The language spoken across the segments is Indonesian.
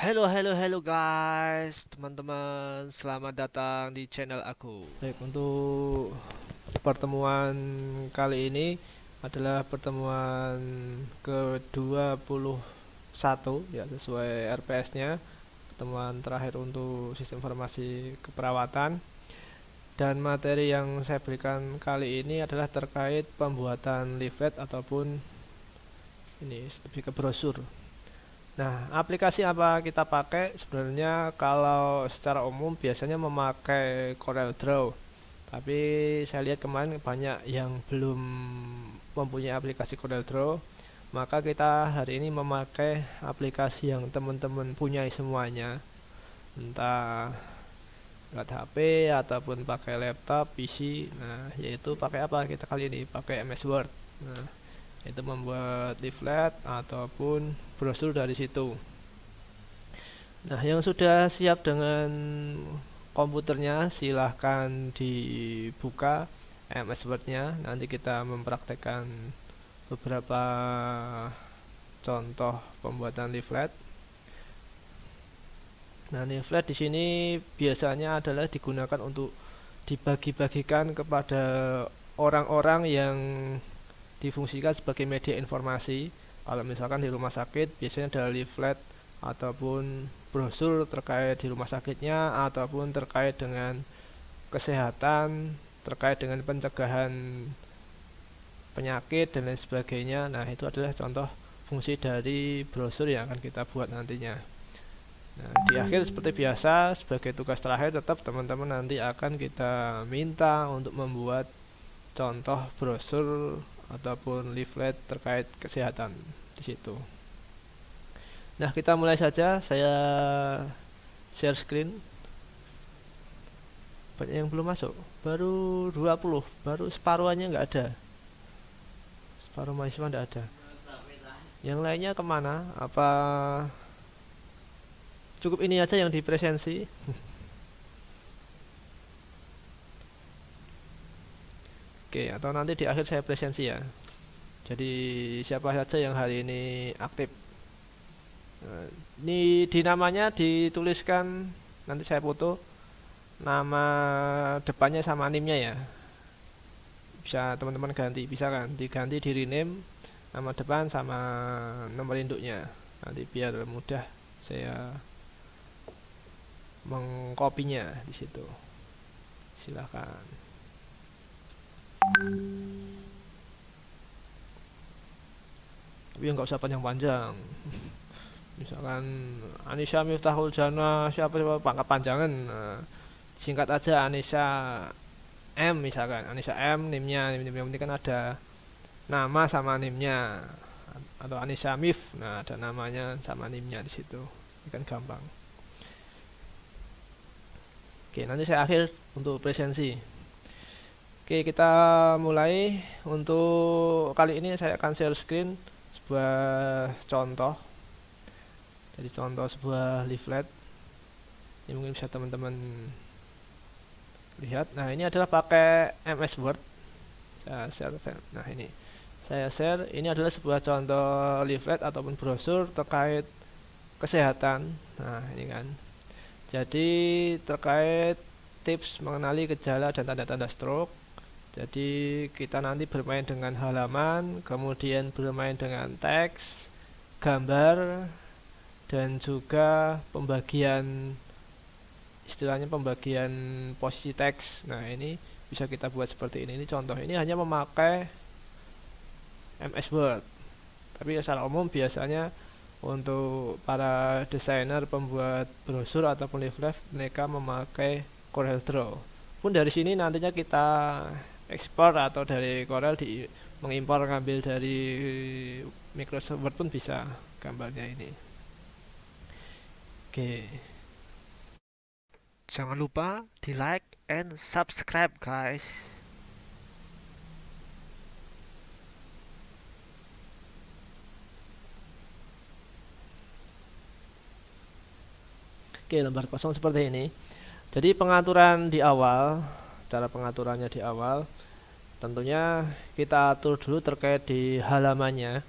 Halo guys, teman-teman, selamat datang di channel aku. Baik, untuk pertemuan kali ini adalah pertemuan ke-21 ya, sesuai RPS-nya. Pertemuan terakhir untuk sistem informasi keperawatan. Dan materi yang saya berikan kali ini adalah terkait pembuatan leaflet ataupun ini lebih ke brosur. Nah, aplikasi apa kita pakai? Sebenarnya kalau secara umum biasanya memakai CorelDRAW. Tapi saya lihat kemarin banyak yang belum mempunyai aplikasi CorelDRAW. Maka kita hari ini memakai aplikasi yang teman-teman punyai semuanya. Entah lewat HP ataupun pakai laptop, PC. Nah, yaitu pakai apa kita kali ini? Pakai MS Word. Nah, itu membuat leaflet ataupun brosur dari situ. Nah, yang sudah siap dengan komputernya silahkan dibuka MS Word-nya. Nanti kita mempraktekkan beberapa contoh pembuatan leaflet. Nah, leaflet di sini biasanya adalah digunakan untuk dibagi-bagikan kepada orang-orang yang difungsikan sebagai media informasi. Kalau misalkan di rumah sakit biasanya ada leaflet ataupun brosur terkait di rumah sakitnya ataupun terkait dengan kesehatan, terkait dengan pencegahan penyakit dan lain sebagainya. Nah, itu adalah contoh fungsi dari brosur yang akan kita buat nantinya. Nah, di akhir seperti biasa sebagai tugas terakhir tetap teman-teman nanti akan kita minta untuk membuat contoh brosur ataupun leaflet terkait kesehatan di situ. Nah, kita mulai saja. Saya share screen. Banyak yang belum masuk. Baru 20, baru separuhannya nggak ada. Separuh mahasiswa nggak ada. Yang lainnya kemana? Apa cukup ini aja yang dipresensi? Oke, atau nanti di akhir saya presensi ya. Jadi siapa saja yang hari ini aktif. Nah, ini di namanya dituliskan, nanti saya foto nama depannya sama nimnya ya. Bisa teman-teman ganti, bisa kan? Diganti di rename nama depan sama nomor induknya. Nanti biar mudah saya mengkopinya di situ. Silakan. Tapi nggak usah panjang-panjang. Misalkan Anissa Miftahul Jana siapa pangkat panjangan. Nah, singkat aja Anissa M misalkan. Anissa M nimnya yang penting kan ada nama sama nimnya. Atau Anissa Mif, nah ada namanya sama nimnya di situ. Ini kan gampang. Oke, nanti saya akhir untuk presensi. Oke, kita mulai. Untuk kali ini saya akan share screen sebuah contoh. Jadi contoh sebuah leaflet. Ini mungkin bisa teman-teman lihat. Nah, ini adalah pakai MS Word. Saya share. Nah, ini saya share. Ini adalah sebuah contoh leaflet ataupun brosur terkait kesehatan. Nah, ini kan. Jadi terkait tips mengenali gejala dan tanda-tanda stroke. Jadi kita nanti bermain dengan halaman, kemudian bermain dengan teks, gambar, dan juga pembagian, istilahnya pembagian posisi teks. Nah, ini bisa kita buat seperti ini. Ini contoh. Ini hanya memakai MS Word. Tapi secara umum biasanya untuk para desainer pembuat brosur ataupun leaflet mereka memakai CorelDRAW. Pun dari sini nantinya kita ekspor atau dari Corel mengimpor ngambil dari Microsoft Word pun bisa gambarnya ini. Oke. Jangan lupa di like and subscribe guys. Oke, lembar kosong seperti ini. Jadi pengaturan di awal, cara pengaturannya di awal, tentunya kita atur dulu terkait di halamannya.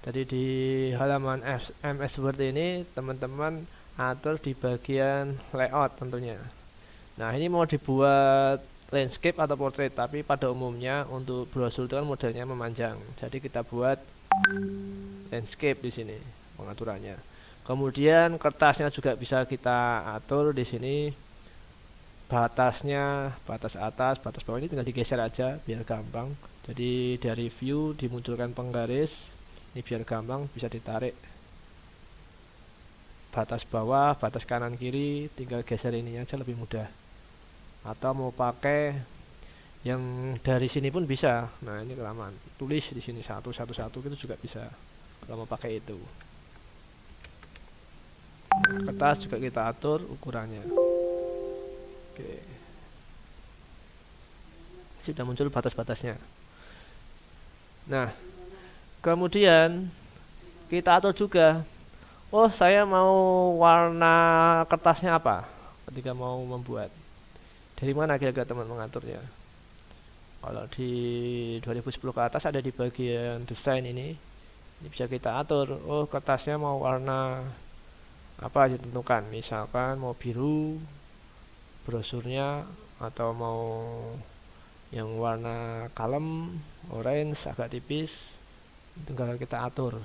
Jadi di halaman MS Word ini teman-teman atur di bagian layout tentunya. Nah, ini mau dibuat landscape atau portrait, tapi pada umumnya untuk brosur itu kan modelnya memanjang. Jadi kita buat landscape di sini pengaturannya. Kemudian kertasnya juga bisa kita atur di sini. Batasnya, batas atas, batas bawah ini tinggal digeser aja biar gampang. Jadi dari view dimunculkan penggaris. Ini biar gampang bisa ditarik. Batas bawah, batas kanan kiri, tinggal geser ini aja lebih mudah. Atau mau pakai yang dari sini pun bisa. Nah, ini kelamaan. Tulis di sini satu itu juga bisa. Kalau mau pakai itu. Nah, kertas juga kita atur ukurannya. Oke. Sudah muncul batas-batasnya. Nah, kemudian kita atur juga. Oh, saya mau warna kertasnya apa ketika mau membuat. Dari mana kira-kira teman mengaturnya? Kalau di 2010 ke atas ada di bagian desain ini. Ini bisa kita atur. Oh, kertasnya mau warna apa ditentukan. Misalkan mau biru brosurnya, atau mau yang warna kalem, orange, agak tipis, tinggal kita atur.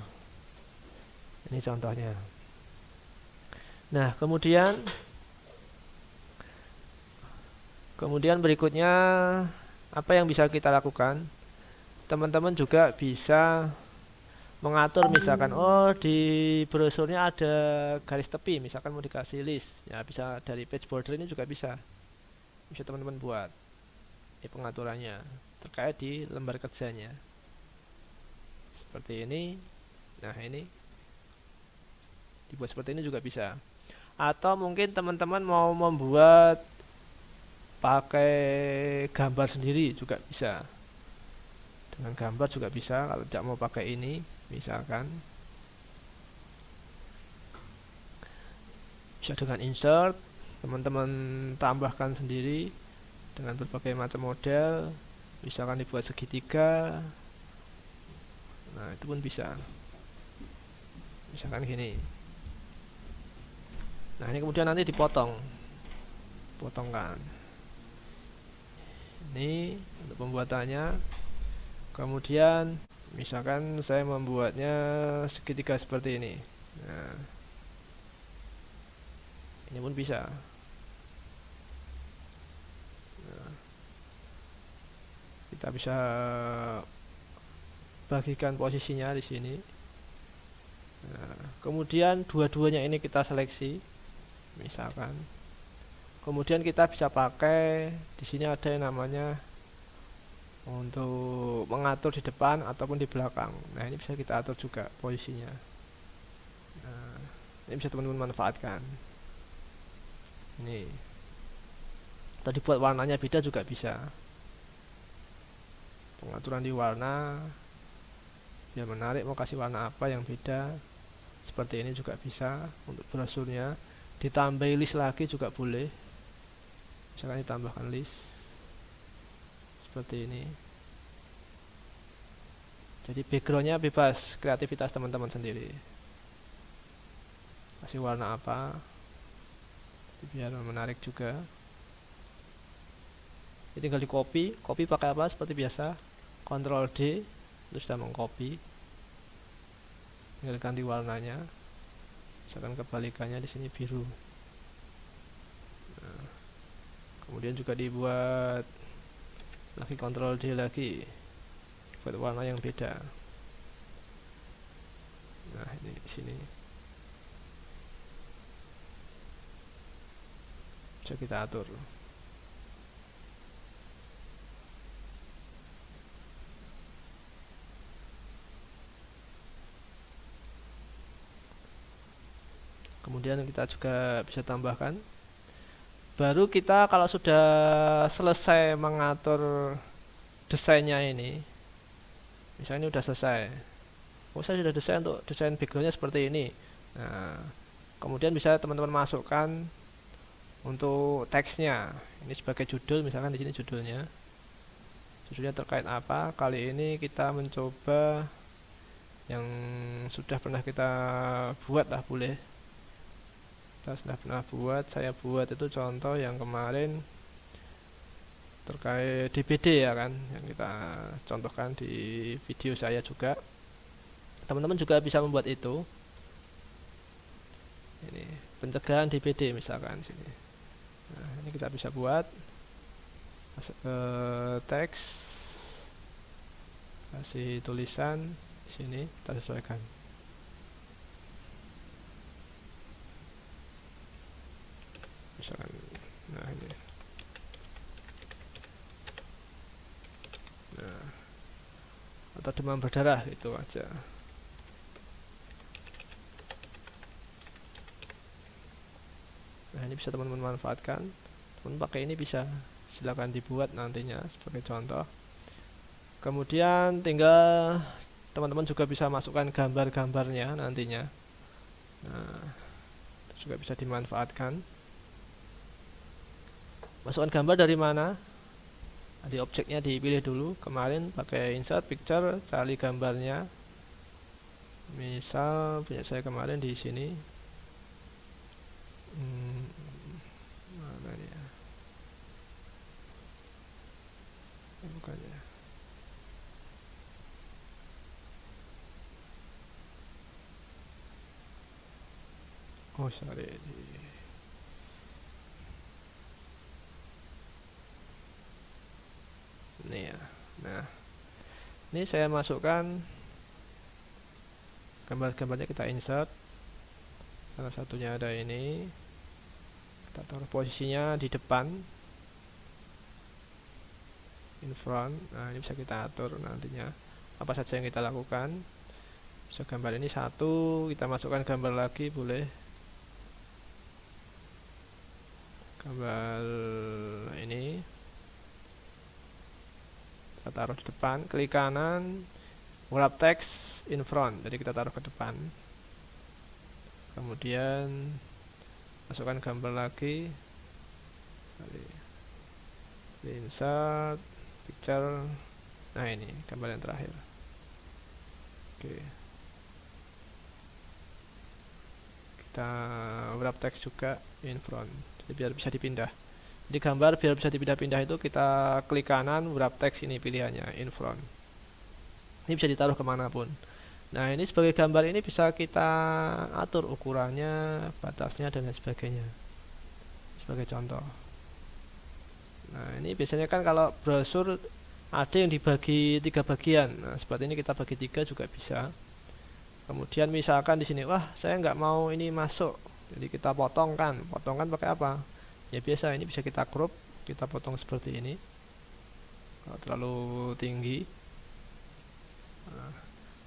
Ini contohnya. Nah, kemudian berikutnya apa yang bisa kita lakukan? Teman-teman juga bisa mengatur, misalkan oh di brosurnya ada garis tepi, misalkan mau dikasih list, ya bisa dari page border ini juga bisa teman-teman buat. Ini pengaturannya terkait di lembar kerjanya seperti ini. Nah, ini dibuat seperti ini juga bisa. Atau mungkin teman-teman mau membuat pakai gambar sendiri juga bisa. Dengan gambar juga bisa kalau tidak mau pakai ini. Misalkan bisa dengan insert, teman-teman tambahkan sendiri dengan berbagai macam model. Misalkan dibuat segitiga. Nah, itu pun bisa. Misalkan gini. Nah, ini kemudian nanti potongkan. Ini untuk pembuatannya. Kemudian misalkan saya membuatnya segitiga seperti ini. Nah, ini pun bisa. Nah, kita bisa bagikan posisinya di sini. Nah, kemudian dua-duanya ini kita seleksi, misalkan. Kemudian kita bisa pakai di sini ada yang namanya untuk mengatur di depan ataupun di belakang. Nah, ini bisa kita atur juga posisinya. Nah, ini bisa teman-teman manfaatkan. Ini. Atau dibuat warnanya beda juga bisa. Pengaturan di warna biar menarik, mau kasih warna apa yang beda. Seperti ini juga bisa untuk brosurnya. Ditambahi list lagi juga boleh. Misalkan ditambahkan list seperti ini. Jadi backgroundnya bebas, kreativitas teman-teman sendiri. Kasih warna apa biar menarik juga. Jadi tinggal di copy pakai apa seperti biasa, Ctrl D terus sudah mengcopy. Tinggal ganti warnanya. Misalkan kebalikannya di sini biru. Nah, kemudian juga dibuat lagi Ctrl D lagi buat warna yang beda. Nah, ini di sini bisa kita atur. Kemudian kita juga bisa tambahkan. Baru kita kalau sudah selesai mengatur desainnya ini, misalnya ini udah selesai. Oh, saya sudah desain untuk desain backgroundnya seperti ini. Nah, kemudian bisa teman-teman masukkan untuk teksnya. Ini sebagai judul, misalkan di sini judulnya. Judulnya terkait apa? Kali ini kita mencoba yang sudah pernah kita buat lah, boleh. kita sudah pernah buat. Saya buat itu contoh yang kemarin terkait DPD ya kan, yang kita contohkan di video saya juga. Teman-teman juga bisa membuat itu. Ini pencegahan DPD misalkan sini. Nah, ini kita bisa buat masuk ke teks, kasih tulisan di sini, kita sesuaikan. Misalkan, nah ini. Nah, atau demam berdarah itu aja. Nah, ini bisa teman-teman manfaatkan. Teman pakai ini bisa, silakan dibuat nantinya sebagai contoh. Kemudian tinggal teman-teman juga bisa masukkan gambar-gambarnya nantinya. Nah, juga bisa dimanfaatkan. Masukkan gambar dari mana? Di objeknya dipilih dulu. Kemarin pakai insert picture, cari gambarnya. Misal punya saya kemarin di sini. Mana ya? Bukan ya. Oh sorry. Ini ya. Nah, ini saya masukkan gambar-gambarnya, kita insert. Salah satunya ada ini. Kita taruh posisinya di depan, in front. Nah, ini bisa kita atur nantinya apa saja yang kita lakukan. Bisa gambar ini satu, kita masukkan gambar lagi boleh. Gambar ini kita taruh di depan, klik kanan, wrap text in front, jadi kita taruh ke depan. Kemudian masukkan gambar lagi, insert picture. Nah, ini gambar yang terakhir. Oke, kita wrap text juga in front, jadi biar bisa dipindah. Di gambar biar bisa dipindah-pindah itu kita klik kanan, wrap text, ini pilihannya in front. Ini bisa ditaruh kemanapun. Nah, ini sebagai gambar ini bisa kita atur ukurannya, batasnya, dan lain sebagainya sebagai contoh. Nah, ini biasanya kan kalau brosur ada yang dibagi 3 bagian. Nah, seperti ini kita bagi 3 juga bisa. Kemudian misalkan di sini, wah saya nggak mau ini masuk, jadi kita potongkan pakai apa ya, biasa ini bisa kita crop, kita potong seperti ini kalau terlalu tinggi. Nah,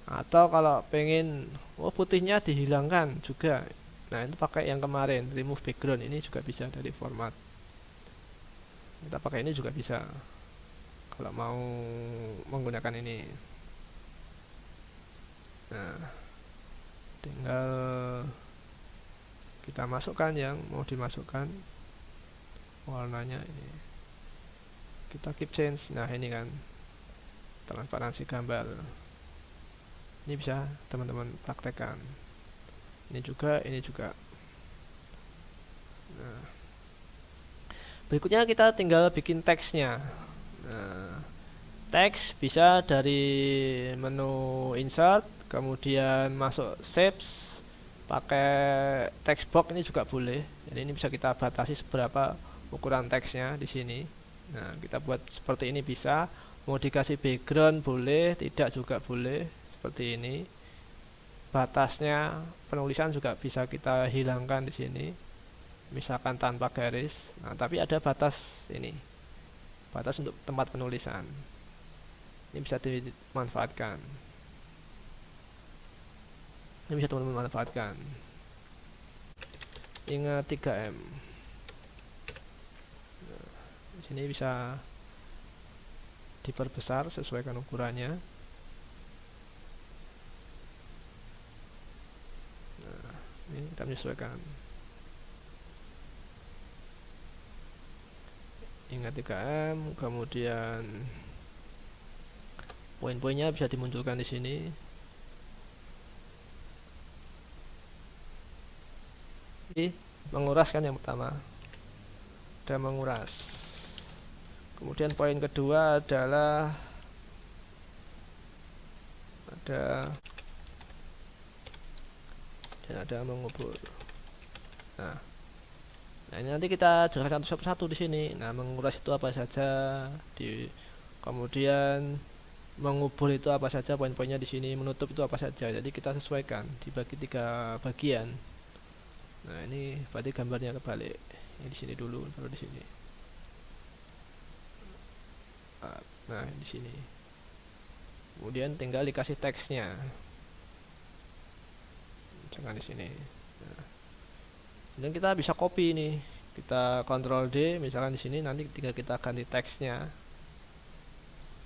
atau kalau pengen putihnya dihilangkan juga, nah itu pakai yang kemarin remove background, ini juga bisa dari format. Kita pakai ini juga bisa kalau mau menggunakan ini. Nah, tinggal kita masukkan yang mau dimasukkan, warnanya ini kita keep change. Nah, ini kan transparansi gambar, ini bisa teman-teman praktekkan. Ini juga. Nah, berikutnya kita tinggal bikin teksnya. Nah, teks bisa dari menu insert, kemudian masuk shapes, pakai text box ini juga boleh. Jadi ini bisa kita batasi seberapa ukuran teksnya di sini. Nah, kita buat seperti ini bisa. Mau dikasih background boleh, tidak juga boleh. Seperti ini. Batasnya penulisan juga bisa kita hilangkan di sini. Misalkan tanpa garis. Nah, tapi ada batas ini. Batas untuk tempat penulisan. Ini bisa dimanfaatkan. Ini bisa teman-teman manfaatkan. Ingat 3M. Nah, di sini bisa diperbesar, sesuaikan ukurannya. Nah, ini kita menyesuaikan. Ingat 3M, kemudian poin-poinnya bisa dimunculkan di sini. menguras kan yang pertama, ada menguras. Kemudian poin kedua adalah ada mengubur. Nah, ini nanti kita jelaskan satu-satu di sini. Nah, menguras itu apa saja, kemudian mengubur itu apa saja, poin-poinnya di sini, menutup itu apa saja. Jadi kita sesuaikan, dibagi 3 bagian. Nah, ini berarti gambarnya kebalik. Ini di sini dulu, baru di sini. Nah, di sini. Kemudian tinggal dikasih teksnya. Jangan di sini. Nah, dan kita bisa copy nih. Kita Ctrl D, misalkan di sini, nanti tinggal kita ganti teksnya.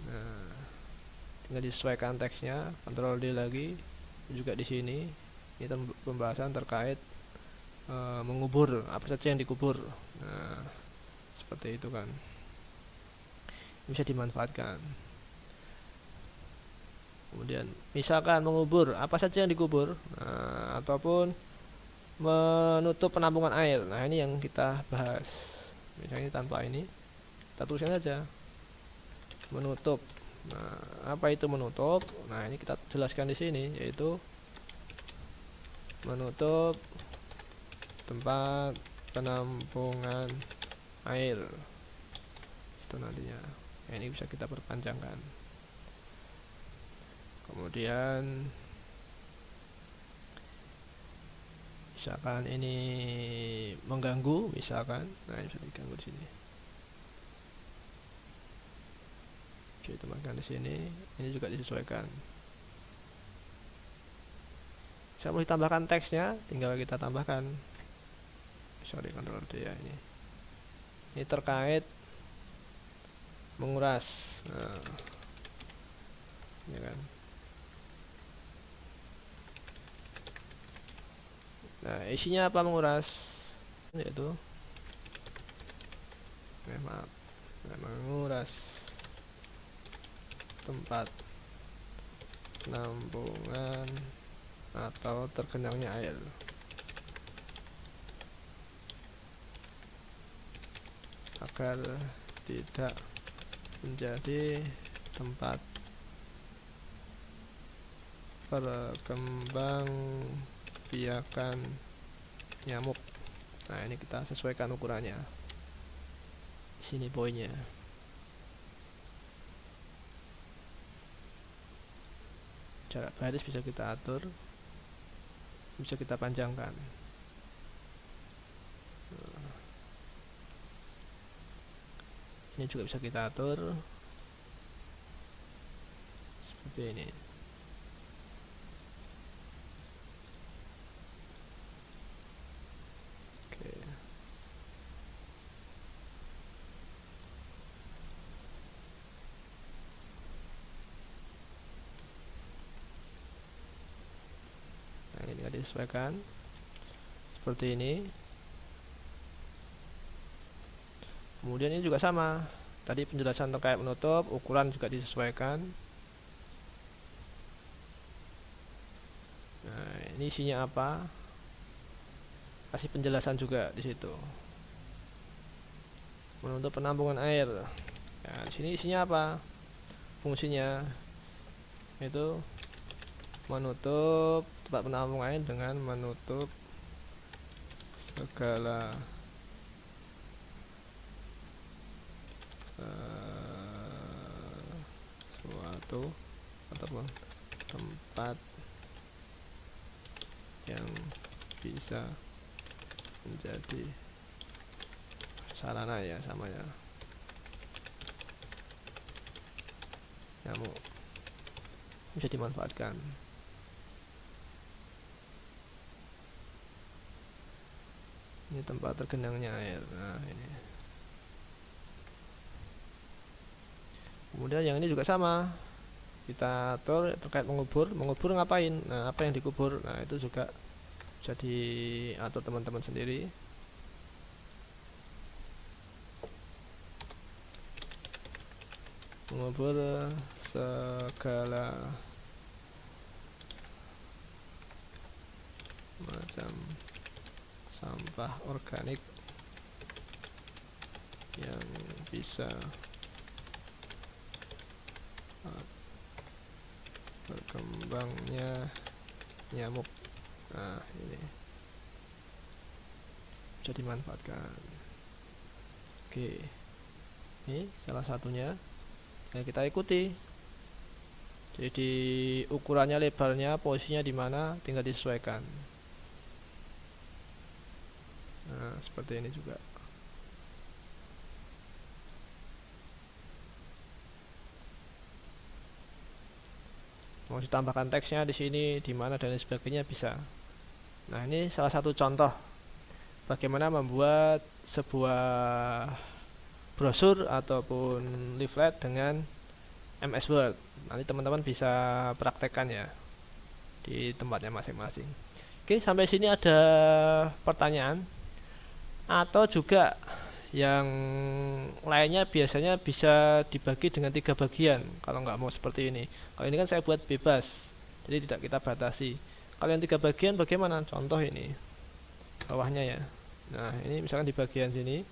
Nah, tinggal disesuaikan teksnya, Ctrl D lagi. Juga di sini, ini pembahasan terkait mengubur, apa saja yang dikubur. Nah, seperti itu kan, bisa dimanfaatkan. Kemudian misalkan mengubur, apa saja yang dikubur, nah, ataupun menutup penampungan air. Nah, ini yang kita bahas. Misalnya tanpa ini, kita tuliskan saja menutup. Nah, apa itu menutup? Nah, ini kita jelaskan di sini, yaitu menutup tempat penampungan air. Itu nantinya. Nah, ini bisa kita perpanjangkan. Kemudian misalkan ini mengganggu, misalkan, nah ini bisa diganggu di sini. Bisa ditambahkan di sini, ini juga disesuaikan. Saya mau ditambahkan teksnya, tinggal kita tambahkan. Sorry, Ctrl D ya ini. Ini terkait menguras. Nah, ya kan. Nah, isinya apa menguras? Yaitu menguras tempat penampungan atau tergenangnya air. Agar tidak menjadi tempat perkembangbiakan nyamuk. Nah, ini kita sesuaikan ukurannya. Di sini poinnya. Jarak baris bisa kita atur, bisa kita panjangkan. Ini juga bisa kita atur seperti ini. Oke. Nah, ini tinggal disesuaikan seperti ini. Kemudian ini juga sama, tadi penjelasan terkait menutup, ukuran juga disesuaikan. Nah, ini isinya apa, kasih penjelasan juga di situ. Menutup penampungan air. Nah, di sini isinya apa, fungsinya itu menutup tempat penampungan air dengan menutup segala suatu ataupun tempat yang bisa menjadi sarana, ya sama ya, nyamuk, bisa dimanfaatkan. Ini tempat tergenangnya air. Nah, ini. Kemudian yang ini juga sama, kita atur terkait mengubur. Mengubur ngapain? Nah, apa yang dikubur? Nah, itu juga bisa diatur teman-teman sendiri. Mengubur segala macam sampah organik yang bisa berkembangnya nyamuk. Nah, ini bisa dimanfaatkan. Oke, ini salah satunya. Nah, kita ikuti. Jadi ukurannya, lebarnya, posisinya di mana, tinggal disesuaikan. Nah, seperti ini juga. Mau ditambahkan teksnya di sini, di mana dan lain sebagainya bisa. Nah, ini salah satu contoh bagaimana membuat sebuah brosur ataupun leaflet dengan MS Word. Nanti teman-teman bisa praktekkan ya di tempatnya masing-masing. Oke, sampai sini ada pertanyaan atau juga yang lainnya biasanya bisa dibagi dengan 3 bagian kalau nggak mau seperti ini. Kalau ini kan saya buat bebas, jadi tidak kita batasi. Kalau yang 3 bagian bagaimana? Contoh ini bawahnya ya. Nah, ini misalkan di bagian sini,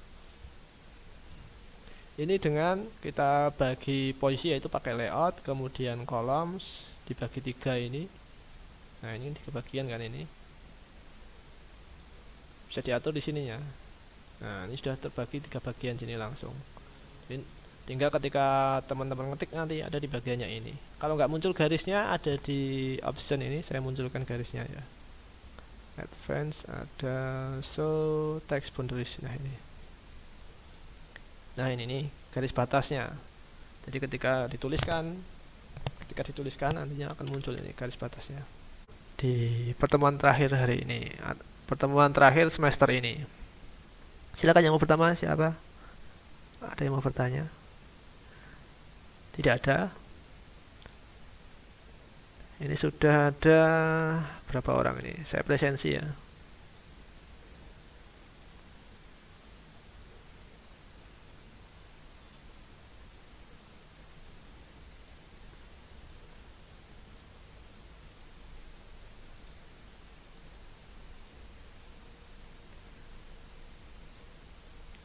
ini dengan kita bagi posisi, yaitu pakai layout, kemudian columns dibagi 3 ini. Nah, ini 3 bagian kan, ini bisa diatur di sininya. Nah, ini sudah terbagi 3 bagian sini langsung. Jadi, tinggal ketika teman-teman ngetik nanti ada di bagiannya ini. Kalau nggak muncul garisnya, ada di option ini, saya munculkan garisnya ya. Advance, ada show text boundaries. Nah, ini. Nah, ini nih garis batasnya. Jadi ketika dituliskan nantinya akan muncul ini garis batasnya. Di pertemuan terakhir hari ini, pertemuan terakhir semester ini. Silakan yang mau pertama, siapa? Ada yang mau bertanya? Tidak ada. Ini sudah ada berapa orang ini? Saya presensi ya.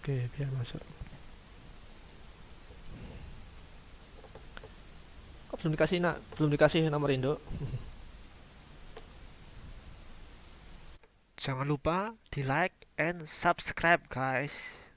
Oke, biar masuk. Kok belum dikasih nomor induk? Jangan lupa di like and subscribe guys.